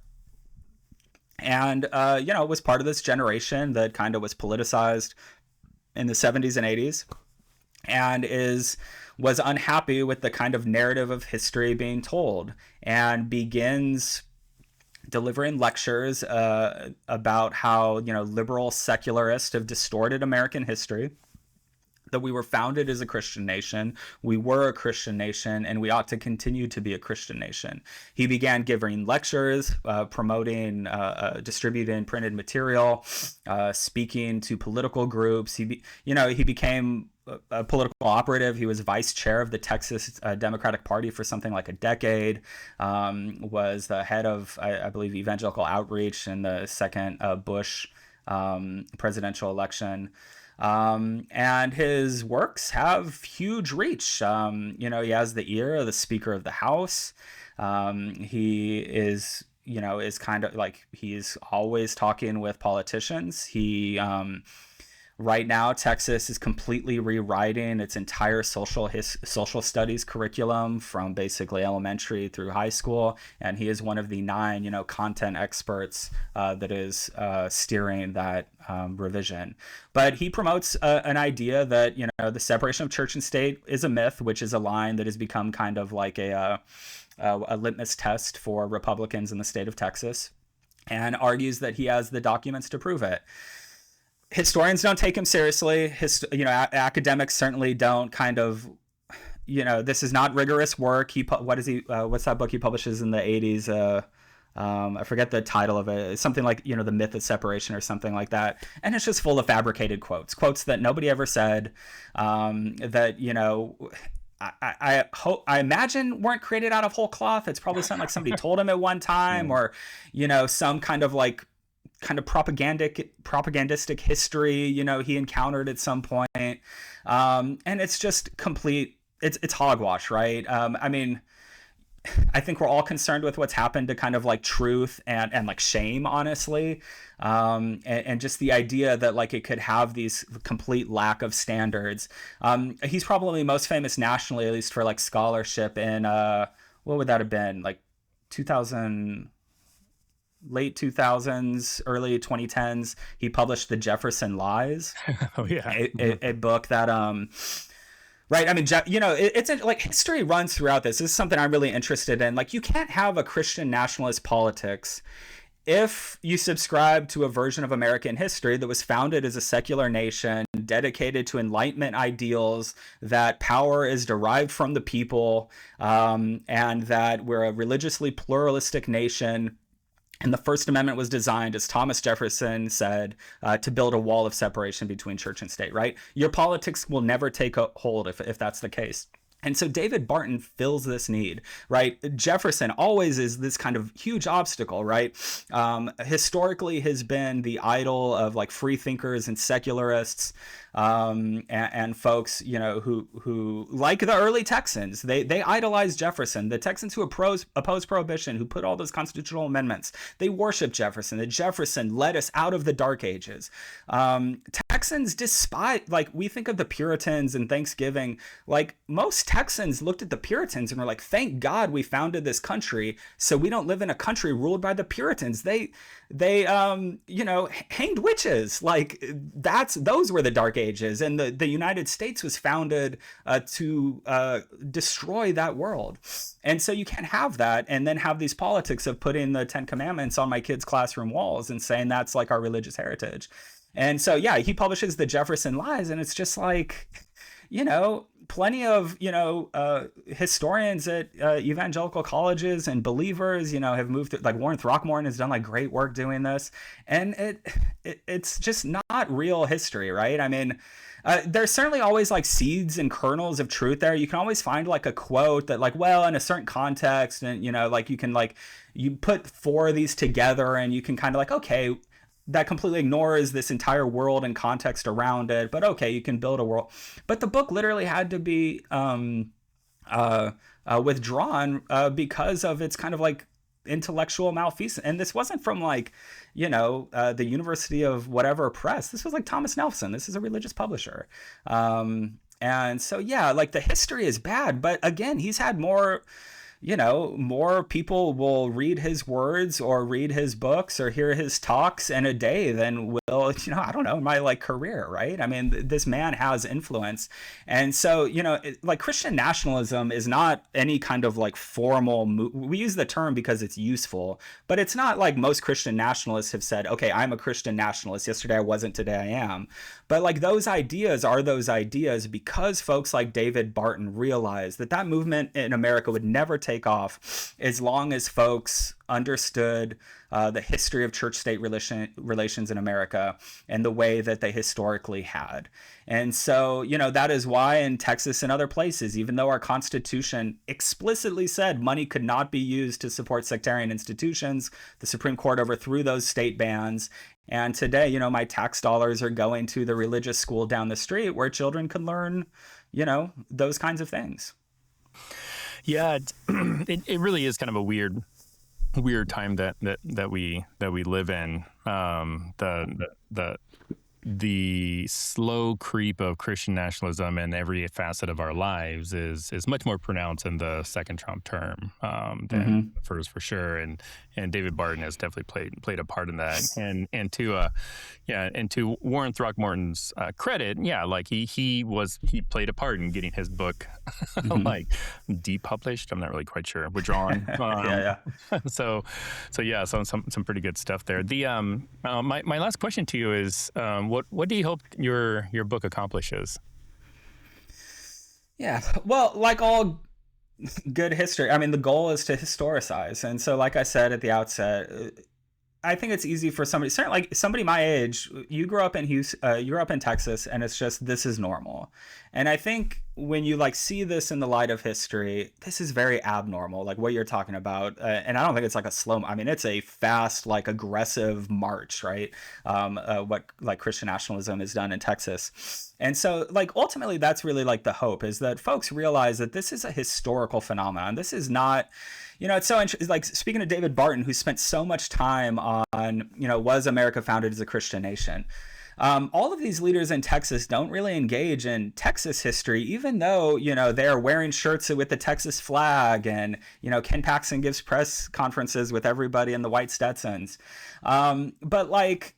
Speaker 1: And, was part of this generation that kind of was politicized in the 70s and 80s, and was unhappy with the kind of narrative of history being told, and begins delivering lectures about how, liberal secularists have distorted American history, that we were founded as a Christian nation, we were a Christian nation, and we ought to continue to be a Christian nation. He began giving lectures, promoting, distributing printed material, speaking to political groups. He became a political operative. He was vice chair of the Texas Democratic Party for something like a decade, was the head of, I believe, evangelical outreach in the second Bush presidential election. And his works have huge reach. He has the ear of the Speaker of the House. He is kind of like, he's always talking with politicians. Right now, Texas is completely rewriting its entire social studies curriculum from basically elementary through high school, and he is one of the 9, content experts that is steering that revision. But he promotes an idea that the separation of church and state is a myth, which is a line that has become kind of like a litmus test for Republicans in the state of Texas, and argues that he has the documents to prove it. Historians don't take him seriously. Academics certainly don't. Kind of, this is not rigorous work. What's that book he publishes in the 80s? I forget the title of it. It's something like, the myth of separation or something like that. And it's just full of fabricated quotes that nobody ever said, that, I imagine weren't created out of whole cloth. It's probably something like somebody told him at one time, or, some kind of propagandistic history, he encountered at some point. And it's just complete, it's hogwash, right? I think we're all concerned with what's happened to kind of like truth and like shame, honestly. And just the idea that like it could have these complete lack of standards. He's probably most famous nationally, at least for like scholarship in, what would that have been? Like 2000, late 2000s, early 2010s, he published The Jefferson Lies.
Speaker 2: Oh yeah.
Speaker 1: A book that, right. It's like history runs throughout this. This is something I'm really interested in. Like, you can't have a Christian nationalist politics if you subscribe to a version of American history that was founded as a secular nation, dedicated to Enlightenment ideals, that power is derived from the people, and that we're a religiously pluralistic nation. And the First Amendment was designed, as Thomas Jefferson said, to build a wall of separation between church and state, right? Your politics will never take a hold if that's the case. And so David Barton fills this need, right? Jefferson always is this kind of huge obstacle, right? Historically has been the idol of like free thinkers and secularists, and folks, who like the early Texans, they idolized Jefferson. The Texans who opposed prohibition, who put all those constitutional amendments, they worshiped Jefferson. That Jefferson led us out of the Dark Ages. Texans, despite, like, we think of the Puritans and Thanksgiving, like most Texans looked at the Puritans and were like, thank God we founded this country so we don't live in a country ruled by the Puritans. They hanged witches. Like, those were the Dark Ages, and the United States was founded to destroy that world. And so you can't have that and then have these politics of putting the 10 Commandments on my kids' classroom walls and saying that's like our religious heritage. And so, yeah, he publishes The Jefferson Lies, and it's just like, plenty of, historians at evangelical colleges and believers, have moved to, like, Warren Throckmorton has done like great work doing this. And it's just not real history, right? There's certainly always like seeds and kernels of truth there. You can always find like a quote that like, well, in a certain context, and, like you can like, you put 4 of these together and you can kind of like, okay, that completely ignores this entire world and context around it, but okay, you can build a world. But the book literally had to be withdrawn because of its kind of like intellectual malfeasance. And this wasn't from like, the University of whatever press. This was like Thomas Nelson. This is a religious publisher. And so, yeah, like the history is bad, but again, he's had more, more people will read his words or read his books or hear his talks in a day than will, I don't know, my like career, right? I mean, this man has influence. And so, like Christian nationalism is not any kind of like formal, we use the term because it's useful, but it's not like most Christian nationalists have said, okay, I'm a Christian nationalist. Yesterday I wasn't, today I am. But like those ideas are those ideas because folks like David Barton realized that that movement in America would never take off as long as folks understood the history of church-state relations in America and the way that they historically had. And so, that is why in Texas and other places, even though our Constitution explicitly said money could not be used to support sectarian institutions, the Supreme Court overthrew those state bans. And today, my tax dollars are going to the religious school down the street where children can learn, those kinds of things.
Speaker 2: Yeah, it really is kind of a weird time that we live in. The slow creep of Christian nationalism in every facet of our lives is much more pronounced in the second Trump term than the first, for sure. And David Barton has definitely played a part in that. And to Warren Throckmorton's credit, like he played a part in getting his book like depublished. I'm not really quite sure. Withdrawn. So some pretty good stuff there. The my last question to you is, what do you hope your book accomplishes?
Speaker 1: Yeah, well, like all good history, I mean, the goal is to historicize. And so, like I said at the outset, I think it's easy for somebody, certainly like somebody my age, you grew up in Houston, you grew up in Texas, and it's just, this is normal. And I think when you like see this in the light of history, this is very abnormal, like what you're talking about. And I don't think it's like a I mean, it's a fast, like aggressive march, right? What like Christian nationalism has done in Texas. And so like ultimately that's really like the hope, is that folks realize that this is a historical phenomenon. This is not, it's so interesting. Like speaking of David Barton, who spent so much time on, was America founded as a Christian nation? All of these leaders in Texas don't really engage in Texas history, even though, they're wearing shirts with the Texas flag and, Ken Paxton gives press conferences with everybody in the white Stetsons. But like,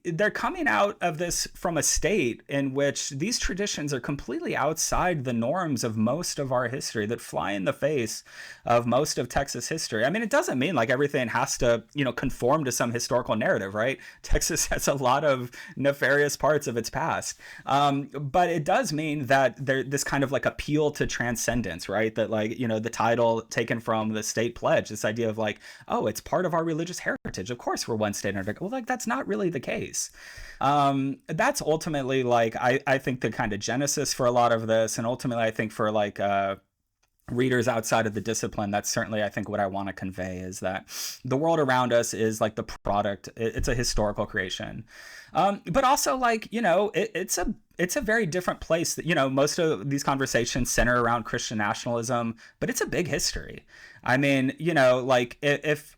Speaker 1: they're coming out of this from a state in which these traditions are completely outside the norms of most of our history, that fly in the face of most of Texas history. I mean, it doesn't mean like everything has to, conform to some historical narrative, right? Texas has a lot of nefarious parts of its past. But it does mean that this kind of like appeal to transcendence, right? That like, the title taken from the state pledge, this idea of like, oh, it's part of our religious heritage. Of course, we're one state. Well, like that's not really the case. That's ultimately like I think the kind of genesis for a lot of this, and ultimately I think for like readers outside of the discipline, that's certainly I think what I want to convey, is that the world around us is like the product, it's a historical creation, but also like it's a very different place. That most of these conversations center around Christian nationalism, but it's a big history. I mean, like if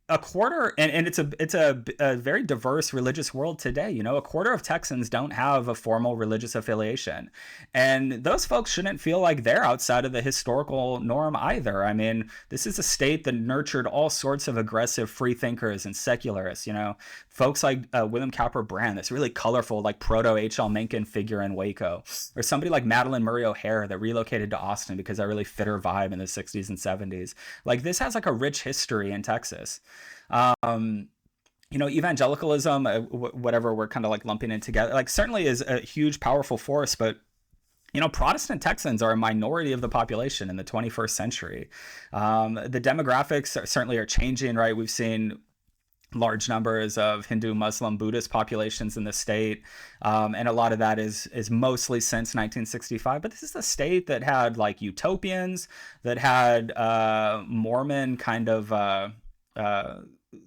Speaker 1: a quarter, and it's a very diverse religious world today. A quarter of Texans don't have a formal religious affiliation, and those folks shouldn't feel like they're outside of the historical norm either. I mean, this is a state that nurtured all sorts of aggressive free thinkers and secularists. Folks like William Cowper Brand, this really colorful like proto H.L. Mencken figure in Waco, or somebody like Madeline Murray O'Hare that relocated to Austin because that really fit her vibe in the 60s and 70s. Like this has like a rich history in Texas. Evangelicalism, whatever we're kind of like lumping in together, like certainly is a huge, powerful force, but Protestant Texans are a minority of the population in the 21st century. The demographics certainly are changing, right? We've seen large numbers of Hindu, Muslim, Buddhist populations in the state. And a lot of that is mostly since 1965. But this is a state that had like utopians, that had Mormon kind of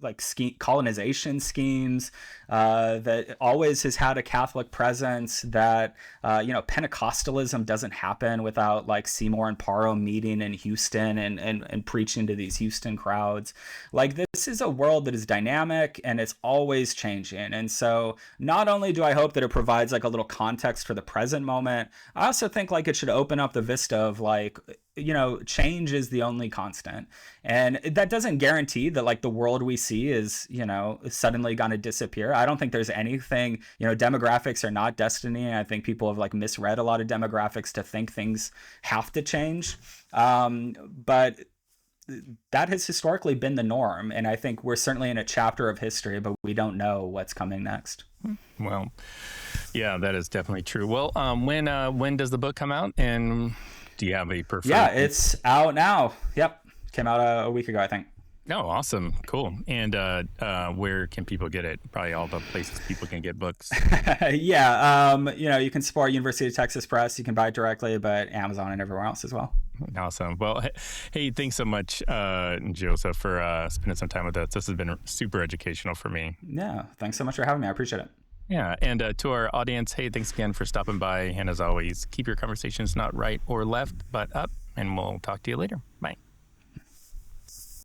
Speaker 1: like colonization schemes, that always has had a Catholic presence, that Pentecostalism doesn't happen without like Seymour and Parham meeting in Houston and preaching to these Houston crowds. Like this is a world that is dynamic and it's always changing. And so not only do I hope that it provides like a little context for the present moment, I also think like it should open up the vista of like, change is the only constant. And that doesn't guarantee that like the world we see is, suddenly going to disappear. I don't think there's anything, demographics are not destiny. I think people have like misread a lot of demographics to think things have to change. But that has historically been the norm. And I think we're certainly in a chapter of history, but we don't know what's coming next.
Speaker 2: Well, yeah, that is definitely true. Well, when does the book come out, and do you have a preferred?
Speaker 1: Yeah, it's out now. Yep, came out a week ago, I think.
Speaker 2: Oh, awesome, cool. And where can people get it? Probably all the places people can get books.
Speaker 1: Yeah, you can support University of Texas Press. You can buy it directly, but Amazon and everywhere else as well.
Speaker 2: Awesome. Well, hey, thanks so much, Joseph, for spending some time with us. This has been super educational for me.
Speaker 1: Yeah, thanks so much for having me. I appreciate it.
Speaker 2: Yeah, and to our audience, hey, thanks again for stopping by. And as always, keep your conversations not right or left, but up, and we'll talk to you later. Bye.